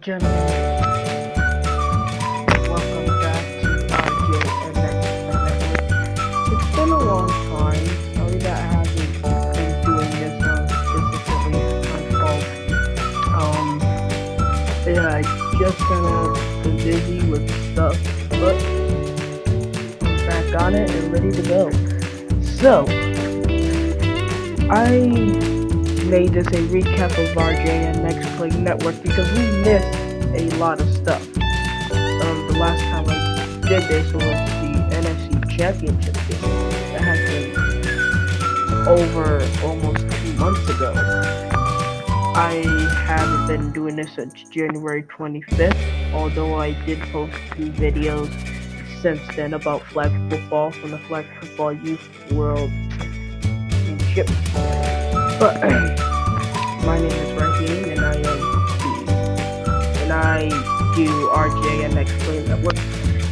gentlemen, welcome back to RJN NextPlay. It's been a long time. Sorry that I haven't been doing this consistently. It's my fault. Yeah, I just kind of been busy with stuff, but I'm back on it and ready to go. So, I made this a recap of RJN NextPlay Network because we missed a lot of stuff. The last time I did this was the NFC Championship game. That has been over almost 2 months ago. I haven't been doing this since January 25th, although I did post 2 videos since then about flag football from the Flag Football Youth World Championship. But my name is RJN and I do RJN NextPlay Network.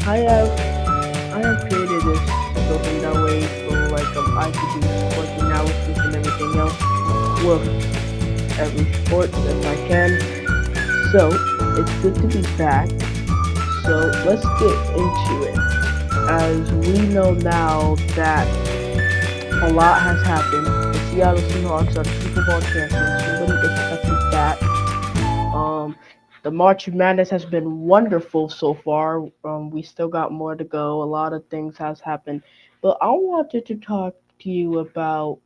I have created this so that way so I could do sports analysis and everything else with every sport if I can. So it's good to be back. So let's get into it. As we know now that a lot has happened. The Seattle Seahawks are the Super Bowl champions. Nobody expected that. The March Madness has been wonderful so far. We still got more to go. A lot of things has happened, but I wanted to talk to you about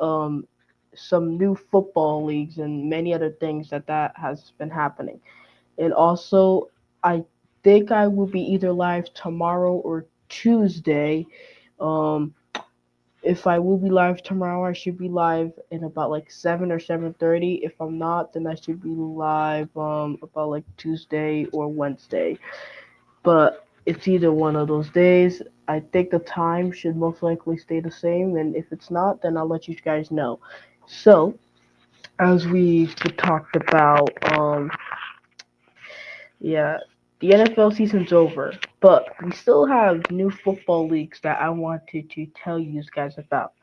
um, some new football leagues and many other things that has been happening. And also, I think I will be either live tomorrow or Tuesday. Um, if I will be live tomorrow, I should be live in about 7 or 7:30. If I'm not, then I should be live about Tuesday or Wednesday. But it's either one of those days. I think the time should most likely stay the same, and if it's not, then I'll let you guys know. So, as we talked about, yeah, the NFL season's over, but we still have new football leagues that I wanted to tell you guys about.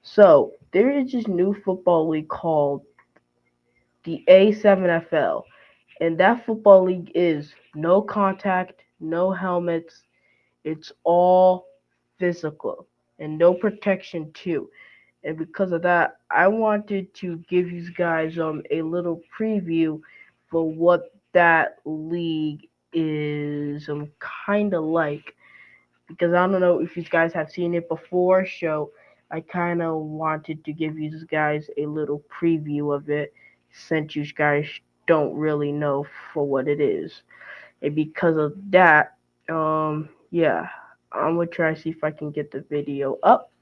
So there is this new football league called the A7FL, and that football league is no contact, no helmets. It's all physical and no protection too. And because of that, I wanted to give you guys a little preview for what that league is kind of like, because I don't know if you guys have seen it before, so I kind of wanted to give you guys a little preview of it since you guys don't really know for what it is. And because of that, yeah, I'm gonna try to see if I can get the video up.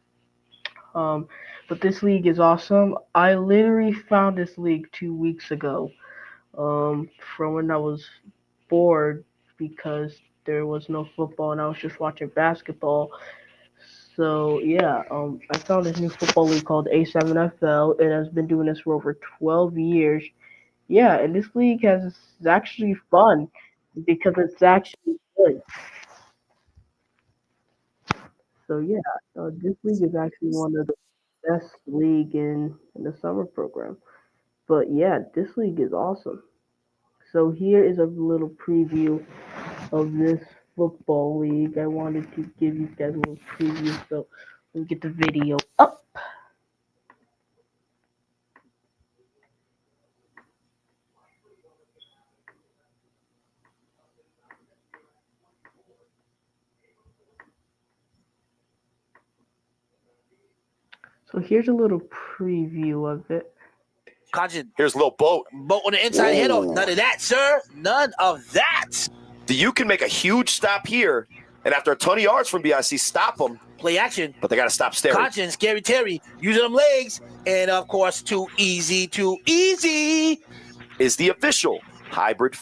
Um, but this league is awesome. I literally found this league 2 weeks ago, from when I was bored because there was no football and I was just watching basketball. So yeah, I found this new football league called A7FL. It has been doing this for over 12 years. Yeah, and this league is actually fun because it's actually good. So yeah, this league is actually one of the best league in the summer program. But yeah, this league is awesome. So here is a little preview of this football league. I wanted to give you guys a little preview, so let me get the video up. So here's a little preview of it. Caution. Here's a little boat. Boat on the inside head off. None of that, sir. None of that. The U can make a huge stop here, and after a ton of yards from BIC, stop them. Play action. But they got to stop staring. Caution. Scary Terry using them legs. And, of course, too easy. Is the official hybrid.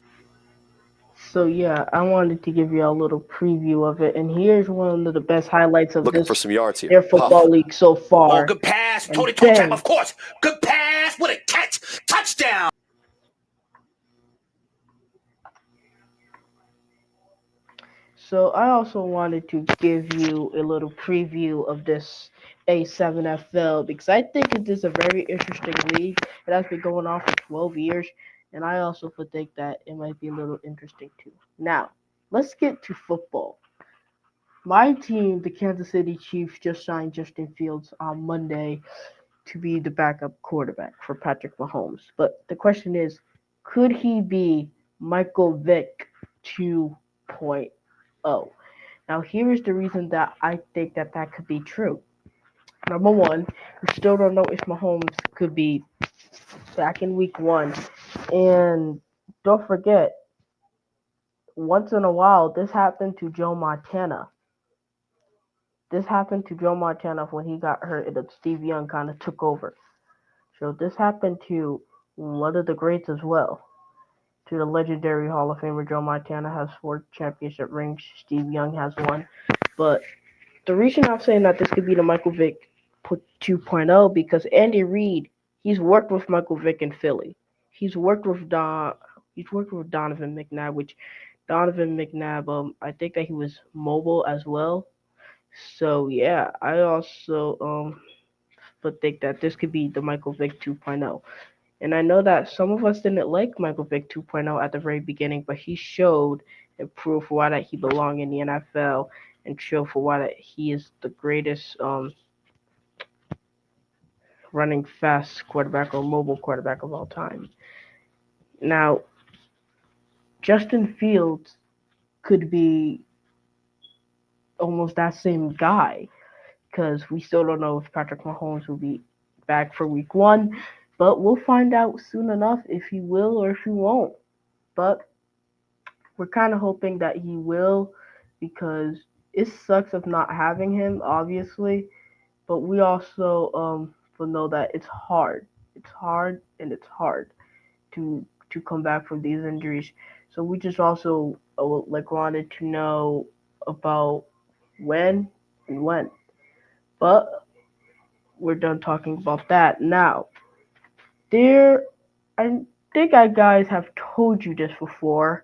So yeah, I wanted to give you a little preview of it, and here's one of the best highlights of Looking this for some yards here. their football league so far. Oh, good pass. And Tony toe then- tap, of course. Good pass. What a catch. Touchdown. So I also wanted to give you a little preview of this A7FL because I think it is a very interesting league. It has been going on for 12 years. And I also think that it might be a little interesting too. Now, let's get to football. My team, the Kansas City Chiefs, just signed Justin Fields on Monday to be the backup quarterback for Patrick Mahomes. But the question is, could he be Michael Vick 2.0? Now, here is the reason that I think that that could be true. Number one, we still don't know if Mahomes could be back in week one. And don't forget, once in a while, this happened to Joe Montana. This happened to Joe Montana when he got hurt and Steve Young kind of took over. So this happened to one of the greats as well. To the legendary Hall of Famer Joe Montana has 4 championship rings. Steve Young has one. But the reason I'm saying that this could be the Michael Vick 2.0 because Andy Reid, he's worked with Michael Vick in Philly. He's worked with Don. He's worked with Donovan McNabb, which Donovan McNabb, I think that he was mobile as well. So yeah, I also but think that this could be the Michael Vick 2.0. And I know that some of us didn't like Michael Vick 2.0 at the very beginning, but he showed and proved why that he belonged in the NFL and showed for why that he is the greatest running fast quarterback or mobile quarterback of all time. Now, Justin Fields could be almost that same guy because we still don't know if Patrick Mahomes will be back for week one, but we'll find out soon enough if he will or if he won't. But we're kind of hoping that he will because it sucks of not having him, obviously, but we also will know that it's hard. It's hard and it's hard to come back from these injuries. So we just also like wanted to know about when and when. But we're done talking about that. Now, there, I think I guys have told you this before,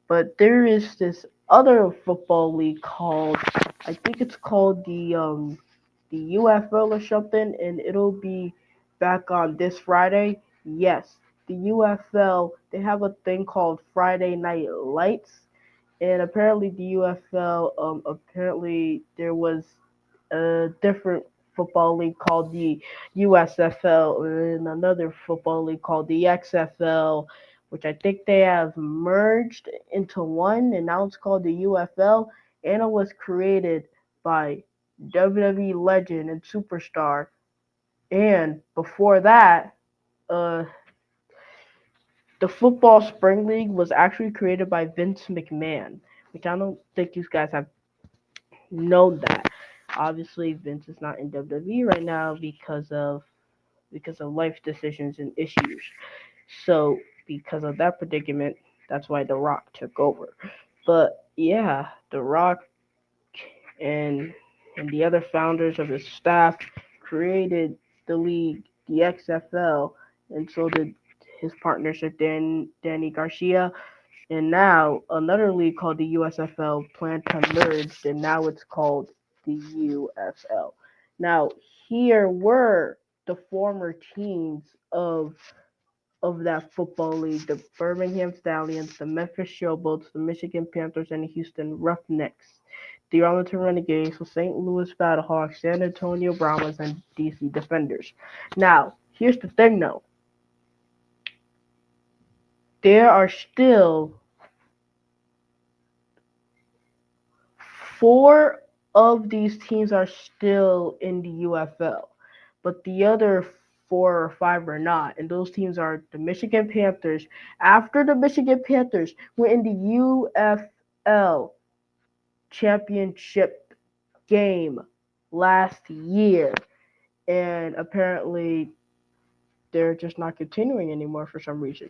but there is this other football league called, I think it's called the UFL or something, and it'll be back on this Friday. Yes, the UFL, they have a thing called Friday Night Lights, and apparently the UFL, apparently there was a different football league called the USFL and another football league called the XFL, which I think they have merged into one, and now it's called the UFL. And it was created by WWE legend and superstar. And before that, uh, the Football Spring League was actually created by Vince McMahon, which I don't think you guys have known that. Obviously, Vince is not in WWE right now because of life decisions and issues. So because of that predicament, that's why The Rock took over. But yeah, The Rock and the other founders of his staff created the league, the XFL, and so did his partners Danny Garcia. And now another league called the USFL planned to merge, and now it's called the UFL. Now here were the former teams of that football league: the Birmingham Stallions, the Memphis Showboats, the Michigan Panthers, and the Houston Roughnecks, the Arlington Renegades, the St. Louis Battlehawks, San Antonio Brahmas, and DC Defenders. Now, here's the thing though. There are still 4 of these teams are still in the UFL, but the other 4 or 5 are not. And those teams are the Michigan Panthers. After the Michigan Panthers were in the UFL championship game last year, and apparently they're just not continuing anymore for some reason.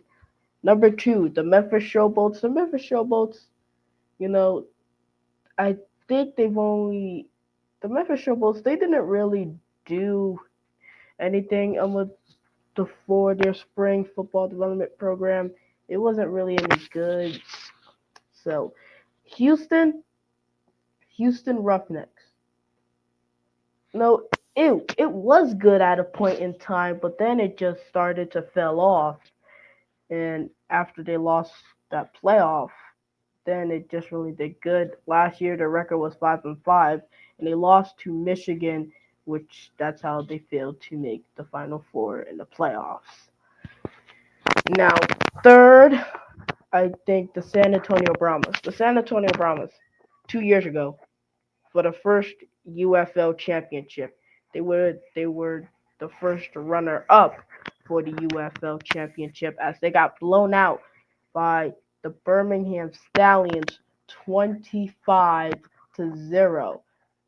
Number 2, the Memphis Showboats. The Memphis Showboats, you know, I think they've only the Memphis Showboats. They didn't really do anything with for their spring football development program. It wasn't really any good. So, Houston, Houston Roughnecks. No, it was good at a point in time, but then it just started to fell off. and after they lost that playoff, then it just really did good. Last year the record was 5-5, and they lost to Michigan, which that's how they failed to make the Final Four in the playoffs. Now, third, I think the San Antonio Brahmas. The San Antonio Brahmas, 2 years ago, for the first UFL championship, they were the first runner up for the UFL championship as they got blown out by the Birmingham Stallions 25-0.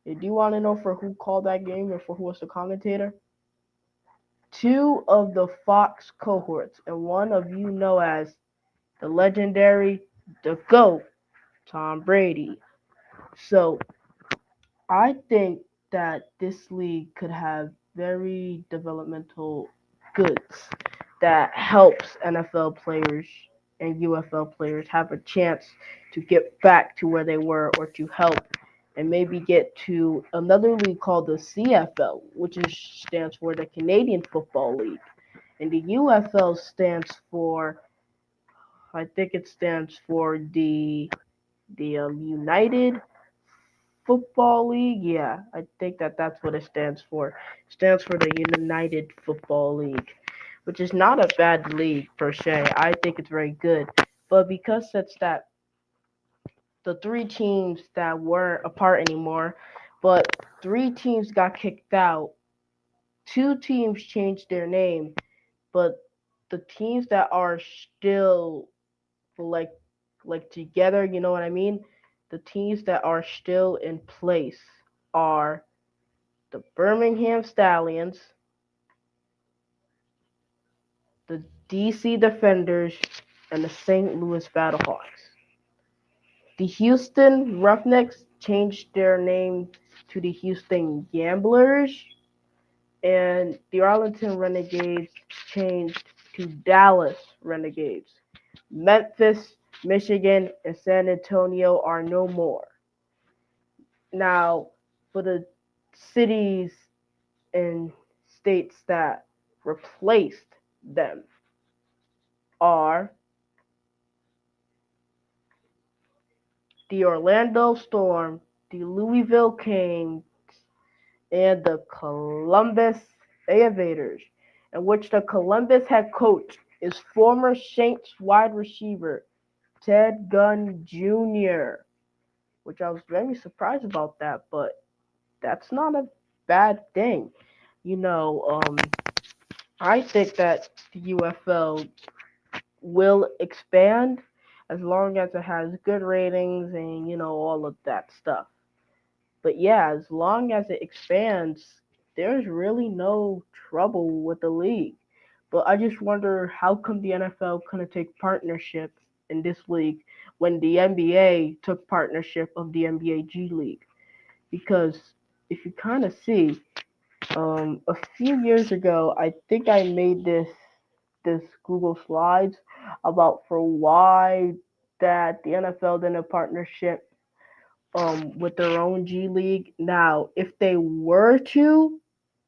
Do you want to know for who called that game or for who was the commentator? Two of the Fox cohorts, and one of you know as the legendary, the GOAT, Tom Brady. So I think that this league could have very developmental goods that helps NFL players and UFL players have a chance to get back to where they were or to help and maybe get to another league called the CFL, which stands for the Canadian Football League. And the UFL stands for, I think it stands for the United Football League. Yeah, I think that that's what it stands for. It stands for the United Football League, which is not a bad league per se. I think it's very good. But because it's that the three teams that weren't apart anymore, but three teams got kicked out, two teams changed their name, but the teams that are still like together, you know what I mean? The teams that are still in place are the Birmingham Stallions, the DC Defenders, and the St. Louis Battlehawks. The Houston Roughnecks changed their name to the Houston Gamblers, and the Arlington Renegades changed to Dallas Renegades. Memphis, Michigan, and San Antonio are no more. Now, for the cities and states that replaced them are the Orlando Storm, the Louisville Kings, and the Columbus Aviators, in which the Columbus head coach is former Saints wide receiver Ted Gunn Jr., which I was very surprised about that, but that's not a bad thing. You know, I think that the UFL will expand as long as it has good ratings and all of that stuff. But yeah, as long as it expands, there's really no trouble with the league. But I just wonder how come the NFL couldn't take partnership in this league when the NBA took partnership of the NBA G League? Because if you kind of see, a few years ago, I think I made this Google Slides about for why that the NFL did a partnership with their own G League. Now, if they were to,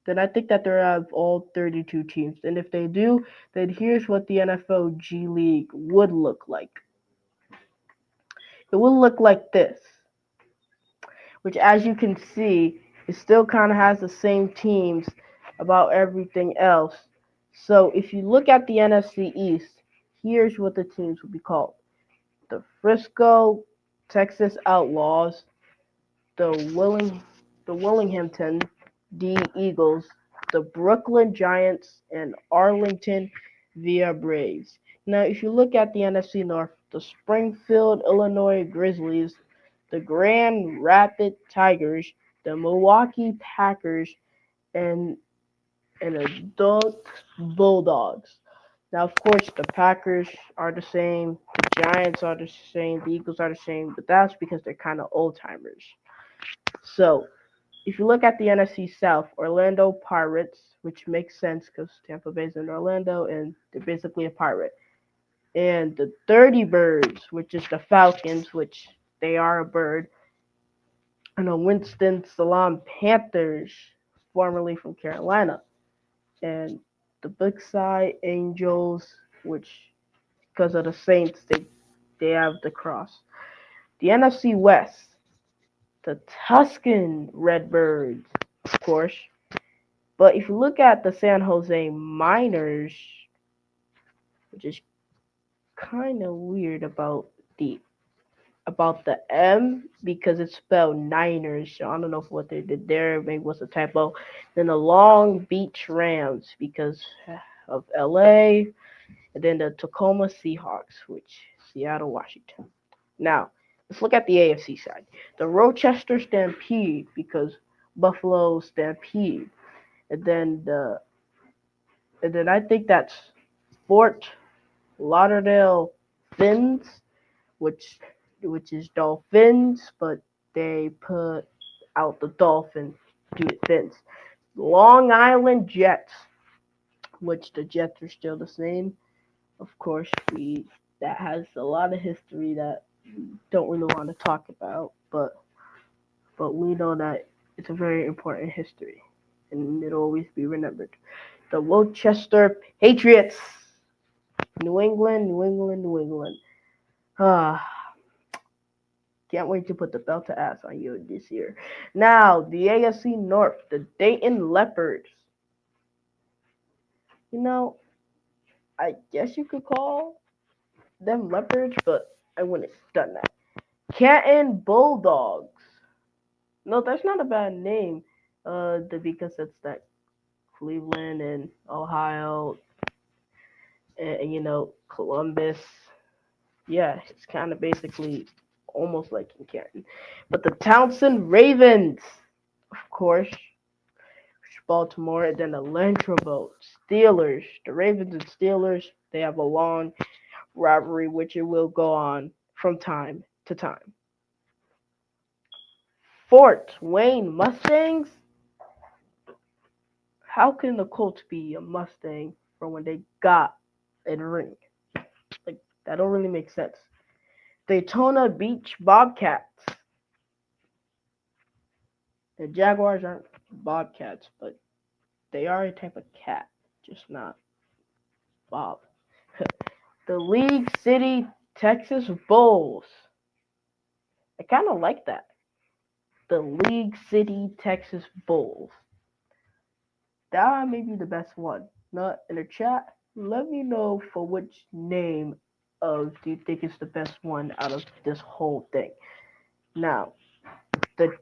then I think that they have all 32 teams. And if they do, then here's what the NFL G League would look like. It will look like this, which as you can see, it still kind of has the same teams about everything else. So if you look at the NFC East, here's what the teams will be called: the Frisco Texas Outlaws, the Willinghamton D Eagles, the Brooklyn Giants, and Arlington Via Braves. Now, if you look at the NFC North, the Springfield, Illinois Grizzlies, the Grand Rapid Tigers, the Milwaukee Packers, and adult Bulldogs. Now, of course, the Packers are the same, the Giants are the same, the Eagles are the same, but that's because they're kind of old timers. So, if you look at the NFC South, Orlando Pirates, which makes sense because Tampa Bay's in Orlando and they're basically a pirate, and the Dirty Birds, which is the Falcons, which they are a bird, and the Winston-Salem Panthers, formerly from Carolina, and the Big Sky Angels, which because of the Saints. They have the cross. The NFC West, the Tuscan Redbirds, of course. But if you look at the San Jose Miners, which is kind of weird the the M because it's spelled Niners. So I don't know if what they did there maybe was a typo. Then the Long Beach Rams because of LA, and then the Tacoma Seahawks, which Seattle, Washington. Now let's look at the AFC side. The Rochester Stampede because Buffalo Stampede, and then I think that's Fort Lauderdale Fins, which is dolphins, but they put out the dolphin to the fins. Long Island Jets, which the Jets are still the same. Of course, we that has a lot of history that we don't really want to talk about, but we know that it's a very important history, and it'll always be remembered. The Worcester Patriots, New England, New England, New England. Ah, can't wait to put the belt to ass on you this year. Now, the AFC North, the Dayton Leopards. You know, I guess you could call them Leopards, but I wouldn't have done that. Canton Bulldogs. No, that's not a bad name. Because it's that Cleveland and Ohio, and Columbus. Yeah, it's kind of basically almost like in Canton. But the Townsend Ravens, of course, Baltimore, and then the Latrobe Steelers. The Ravens and Steelers, they have a long rivalry, which it will go on from time to time. Fort Wayne Mustangs. How can the Colts be a Mustang from when they got a ring? Like that don't really make sense. Daytona Beach Bobcats. The Jaguars aren't bobcats, but they are a type of cat, just not bob. The League City Texas Bulls. I kind of like that. The League City Texas Bulls. That may be the best one. Not in the chat. Let me know for which name of do you think is the best one out of this whole thing. Now, the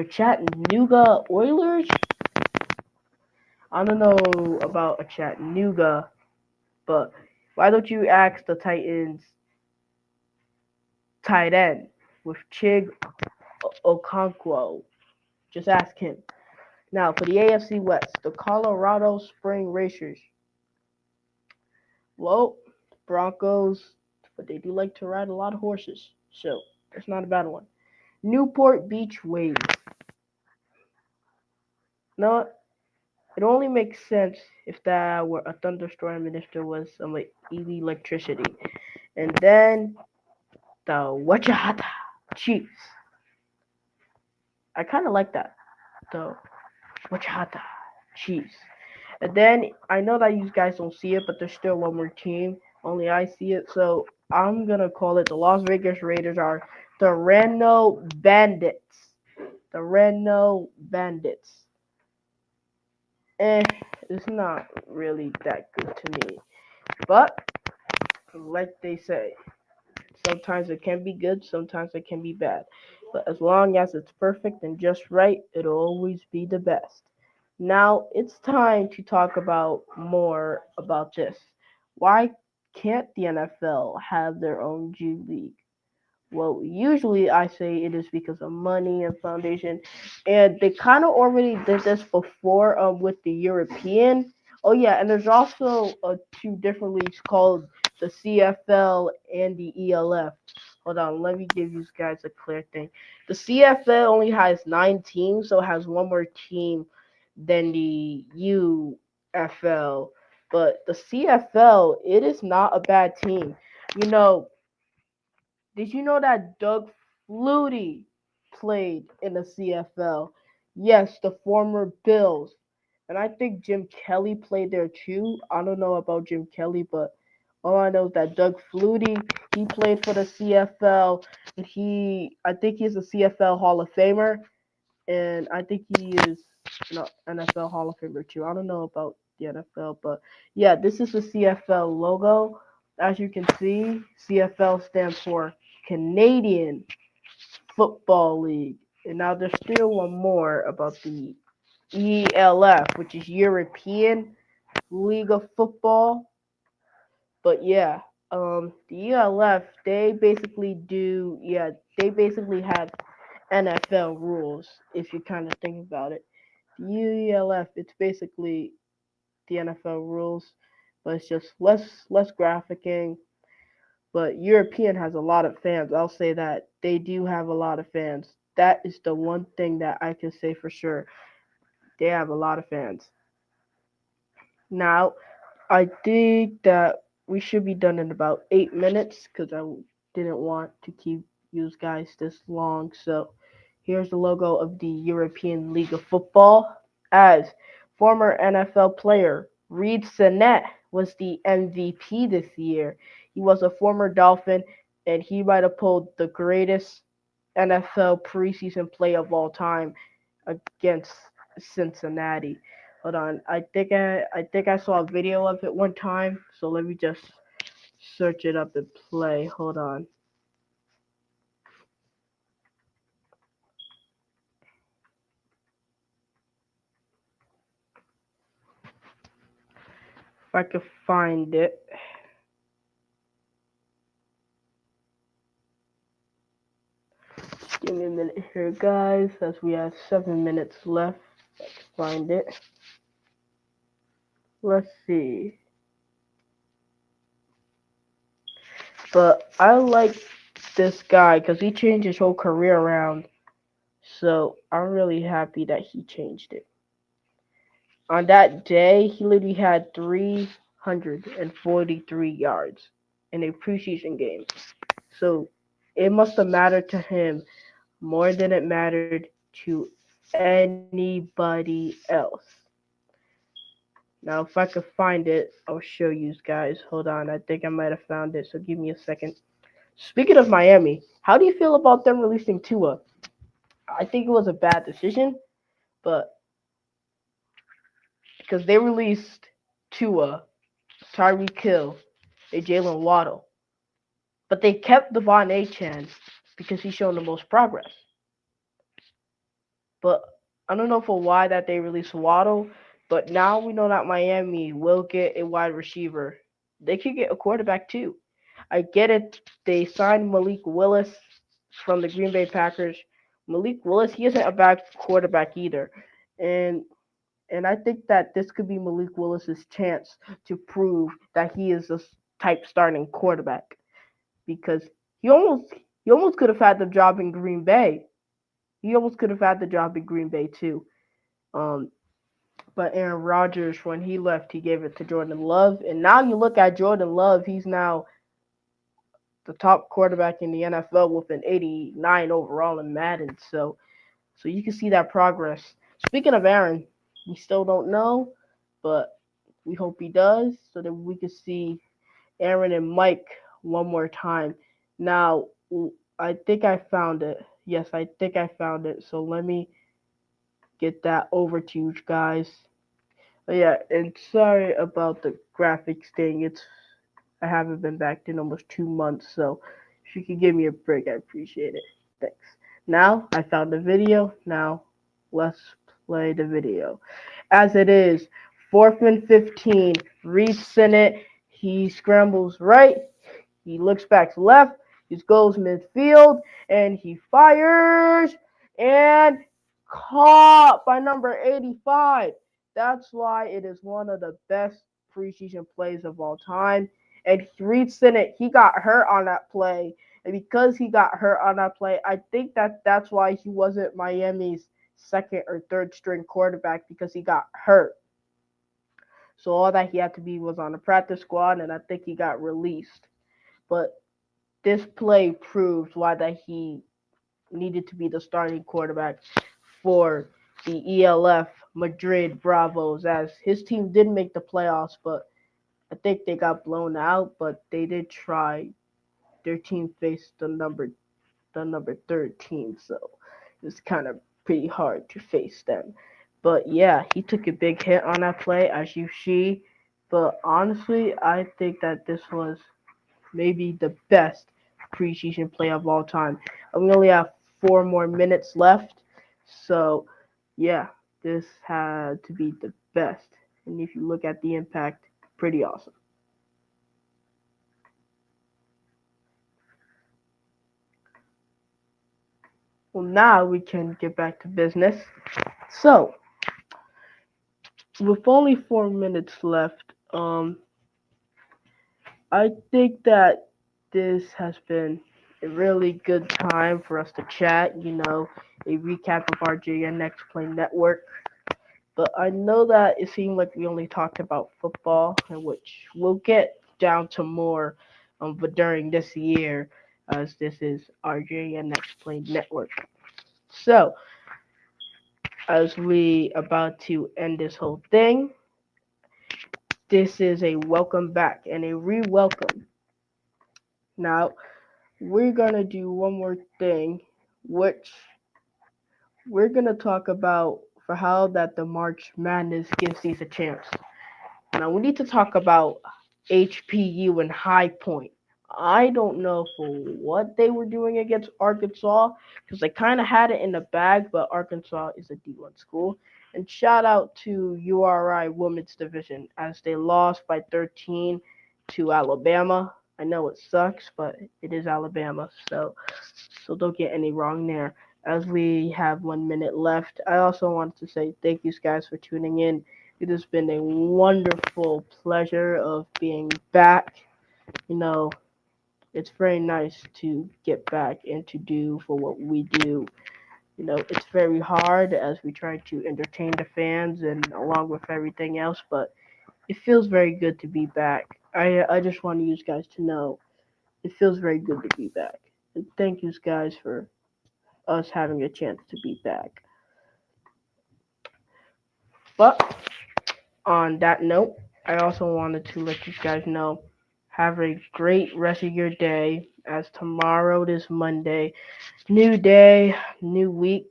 Chattanooga Oilers. I don't know about a Chattanooga, but why don't you ask the Titans tight end with Chig Okonkwo? Just ask him. Now for the AFC West, the Colorado Spring Racers. Well, Broncos, but they do like to ride a lot of horses, so that's not a bad one. Newport Beach Waves. No, it only makes sense if that were a thunderstorm and if there was some like electricity. And then the Wachahata Chiefs. I kind of like that. The Wachahata Chiefs. And then I know that you guys don't see it, but there's still one more team. Only I see it, so I'm gonna call it the Las Vegas Raiders are the Reno Bandits. The Reno Bandits. Eh, it's not really that good to me. But like they say, sometimes it can be good, sometimes it can be bad. But as long as it's perfect and just right, it'll always be the best. Now it's time to talk about more about this. Why can't the NFL have their own G League? Well, usually I say it is because of money and foundation, and they kind of already did this before with the European. Oh yeah, and there's also two different leagues called the CFL and the ELF. Hold on, let me give you guys a clear thing. The CFL only has 9 teams, so it has one more team than the UFL. But the CFL, it is not a bad team. You know, did you know that Doug Flutie played in the CFL? Yes, the former Bills. And I think Jim Kelly played there too. I don't know about Jim Kelly, but All I know is that Doug Flutie, he played for the CFL, and I think he's a CFL Hall of Famer, and I think he is an NFL Hall of Famer too. I don't know about the NFL, but yeah, this is the CFL logo. As you can see, CFL stands for Canadian Football League. And now there's still one more about the ELF, which is European League of Football. But yeah, the ELF, they basically have NFL rules if you kind of think about it. The ELF, it's basically the NFL rules, but it's just less graphicking. But European has a lot of fans. I'll say that they do have a lot of fans. That is the one thing that I can say for sure. They have a lot of fans. Now, I think that we should be done in about 8 minutes because I didn't want to keep you guys this long. So here's the logo of the European League of Football. As former NFL player Reed Sinnett was the MVP this year. He was a former Dolphin, and he might have pulled the greatest NFL preseason play of all time against Cincinnati. Hold on, I think I saw a video of it one time. So let me just search it up and play. Hold on. If I could find it. Give me a minute here, guys, as we have 7 minutes left. If I can find it. Let's see. But I like this guy because he changed his whole career around. So I'm really happy that he changed it. On that day, he literally had 343 yards in a preseason game. So it must have mattered to him more than it mattered to anybody else. Now, if I could find it, I'll show you guys. Hold on, I think I might have found it, so give me a second. Speaking of Miami, how do you feel about them releasing Tua? I think it was a bad decision, but because they released Tua, Tyreek Hill, and Jalen Waddle, but they kept Devon Achane because he's shown the most progress. But I don't know for why that they released Waddle, but now we know that Miami will get a wide receiver. They could get a quarterback too. I get it. They signed Malik Willis from the Green Bay Packers. Malik Willis, he isn't a bad quarterback either. And and I think that this could be Malik Willis's chance to prove that he is a type starting quarterback because he almost he almost could have had the job in Green Bay. He almost could have had the job in Green Bay too. Um, but Aaron Rodgers, when he left, he gave it to Jordan Love, and now you look at Jordan Love, he's now the top quarterback in the NFL with an 89 overall in Madden. So you can see that progress. Speaking of Aaron, we still don't know, but we hope he does so that we can see Aaron and Mike one more time. Now, I think I found it. Yes, I think I found it. So let me get that over to you guys. Yeah, and sorry about the graphics thing. I haven't been back in almost 2 months, so if you could give me a break, I appreciate it. Thanks. Now I found the video. Now let's play the video. As it is, 4th and 15. Reed Sinnett. He scrambles right. He looks back to left. He goes midfield and he fires and caught by number 85. That's why it is one of the best preseason plays of all time. And Reed Sinnett, he got hurt on that play. And because he got hurt on that play, I think that's why he wasn't Miami's second or third string quarterback because he got hurt. So all that he had to be was on the practice squad, and I think he got released. But this play proved why that he needed to be the starting quarterback for the ELF Madrid Bravos, as his team did make the playoffs, but I think they got blown out, but they did try. Their team faced the number third team, so it was kind of pretty hard to face them. But yeah, he took a big hit on that play, as you see. But honestly, I think that this was maybe the best preseason play of all time. And we only have 4 more minutes left, so yeah, this had to be the best. And if you look at the impact, pretty awesome. Well, now we can get back to business. So, with only 4 minutes left, I think that this has been a really good time for us to chat. A recap of RJN NextPlay Network. But I know that it seemed like we only talked about football, and which we'll get down to more, but during this year, as this is RJN NextPlay Network. So, as we about to end this whole thing, this is a welcome back and a re-welcome. Now, we're gonna do one more thing, which we're gonna talk about for how that the March Madness gives these a chance. Now we need to talk about HPU and High Point. I don't know for what they were doing against Arkansas because they kind of had it in the bag, but Arkansas is a D1 school. And shout out to URI Women's Division as they lost by 13 to Alabama. I know it sucks, but it is Alabama, so don't get any wrong there. As we have 1 minute left, I also wanted to say thank you guys for tuning in. It has been a wonderful pleasure of being back. You know, it's very nice to get back and to do for what we do. It's very hard as we try to entertain the fans and along with everything else, but it feels very good to be back. I just want you guys to know it feels very good to be back. And thank you guys for us having a chance to be back. But on that note, I also wanted to let you guys know have a great rest of your day as tomorrow is Monday. New day, new week.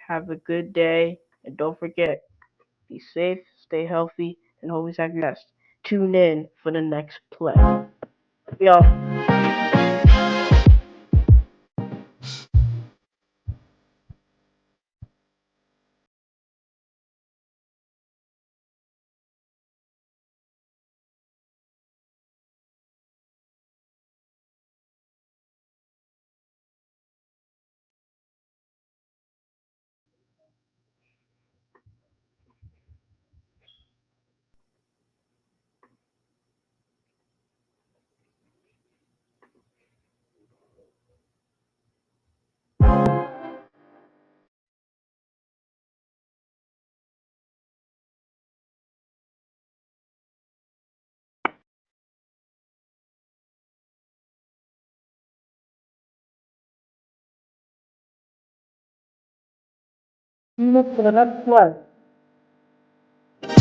Have a good day. And don't forget, be safe, stay healthy, and always have your best. Tune in for the next play. Y'all. Look for the next play.